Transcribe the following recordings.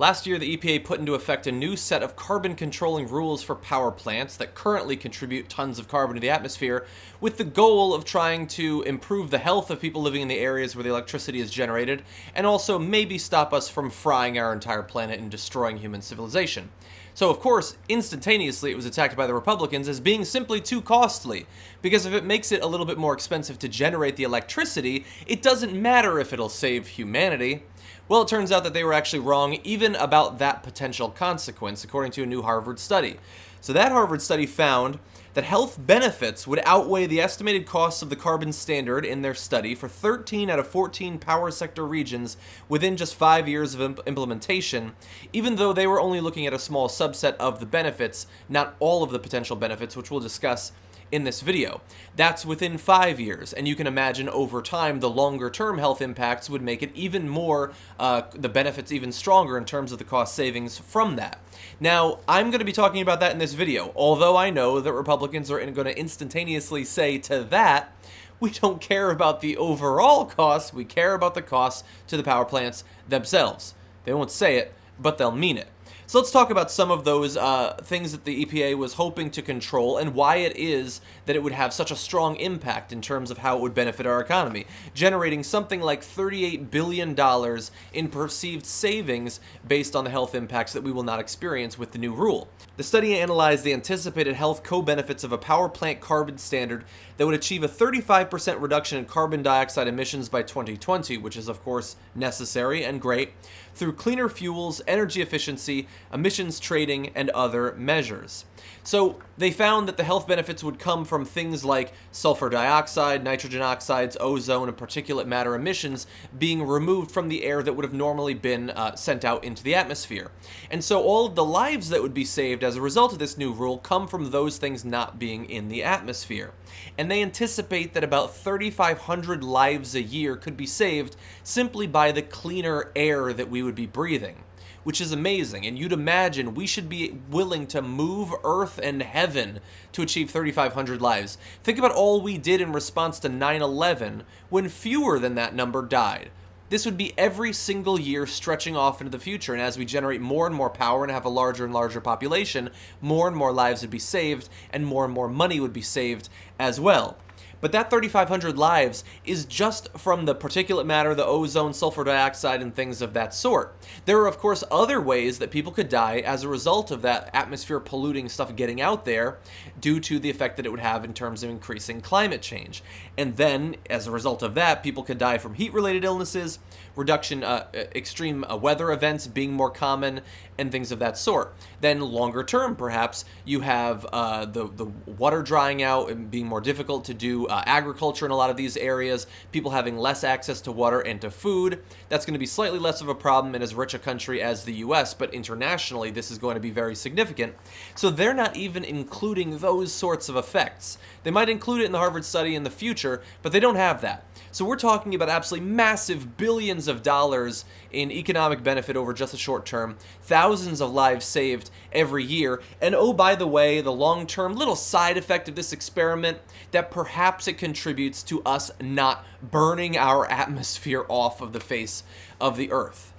Last year, the EPA put into effect a new set of carbon controlling rules for power plants that currently contribute tons of carbon to the atmosphere, with the goal of trying to improve the health of people living in the areas where the electricity is generated, and also maybe stop us from frying our entire planet and destroying human civilization. So, of course, instantaneously it was attacked by the Republicans as being simply too costly, because if it makes it a little bit more expensive to generate the electricity, it doesn't matter if it'll save humanity. Well, it turns out that they were actually wrong even about that potential consequence, according to a new Harvard study. So that Harvard study found that health benefits would outweigh the estimated costs of the carbon standard in their study for 13 out of 14 power sector regions within just 5 years of implementation, even though they were only looking at a small subset of the benefits, not all of the potential benefits, which we'll discuss in this video. That's within 5 years, and you can imagine over time the longer term health impacts would make it even more, the benefits even stronger in terms of the cost savings from that. Now, I'm going to be talking about that in this video, although I know that Republicans are going to instantaneously say to that, we don't care about the overall costs, we care about the costs to the power plants themselves. They won't say it, but they'll mean it. So let's talk about some of those things that the EPA was hoping to control and why it is that it would have such a strong impact in terms of how it would benefit our economy, generating something like $38 billion in perceived savings based on the health impacts that we will not experience with the new rule. The study analyzed the anticipated health co-benefits of a power plant carbon standard that would achieve a 35% reduction in carbon dioxide emissions by 2020, which is of course necessary and great, through cleaner fuels, energy efficiency, emissions trading, and other measures. So they found that the health benefits would come from things like sulfur dioxide, nitrogen oxides, ozone, and particulate matter emissions being removed from the air that would have normally been sent out into the atmosphere. And so all of the lives that would be saved as a result of this new rule come from those things not being in the atmosphere. And they anticipate that about 3,500 lives a year could be saved simply by the cleaner air that we would be breathing, which is amazing. And you'd imagine we should be willing to move Earth and heaven to achieve 3,500 lives. Think about all we did in response to 9/11 when fewer than that number died. This would be every single year stretching off into the future, and as we generate more and more power and have a larger and larger population, more and more lives would be saved, and more money would be saved as well. But that 3,500 lives is just from the particulate matter, the ozone, sulfur dioxide, and things of that sort. There are, of course, other ways that people could die as a result of that atmosphere polluting stuff getting out there due to the effect that it would have in terms of increasing climate change. And then, as a result of that, people could die from heat-related illnesses, extreme weather events being more common, and things of that sort. Then, longer term, perhaps, you have the water drying out and being more difficult to do agriculture in a lot of these areas, people having less access to water and to food. That's going to be slightly less of a problem in as rich a country as the US, but internationally this is going to be very significant. So they're not even including those sorts of effects. They might include it in the Harvard study in the future, but they don't have that. So we're talking about absolutely massive billions of dollars in economic benefit over just the short term, thousands of lives saved every year, and oh, by the way, the long-term little side effect of this experiment, that perhaps it contributes to us not burning our atmosphere off of the face of the Earth.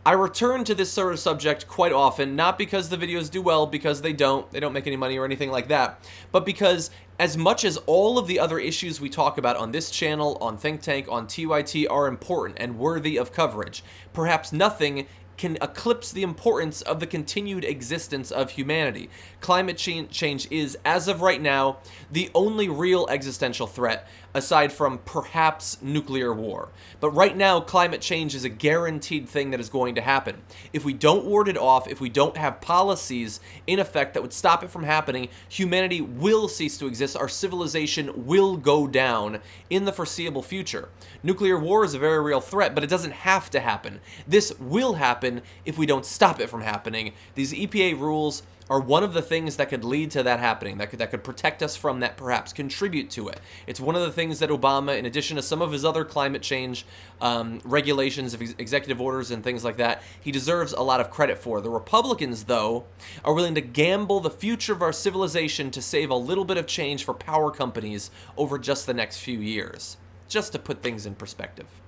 I return to this sort of subject quite often, not because the videos do well, because they don't make any money or anything like that, but because as much as all of the other issues we talk about on this channel, on Think Tank, on TYT are important and worthy of coverage, perhaps nothing can eclipse the importance of the continued existence of humanity. Climate change is, as of right now, the only real existential threat, aside from perhaps nuclear war. But right now, climate change is a guaranteed thing that is going to happen. If we don't ward it off, if we don't have policies in effect that would stop it from happening, humanity will cease to exist. Our civilization will go down in the foreseeable future. Nuclear war is a very real threat, but it doesn't have to happen. This will happen if we don't stop it from happening. These EPA rules are one of the things that could lead to that happening, that could protect us from that, perhaps contribute to it. It's one of the things that Obama, in addition to some of his other climate change regulations, of executive orders and things like that, he deserves a lot of credit for. The Republicans, though, are willing to gamble the future of our civilization to save a little bit of change for power companies over just the next few years, just to put things in perspective.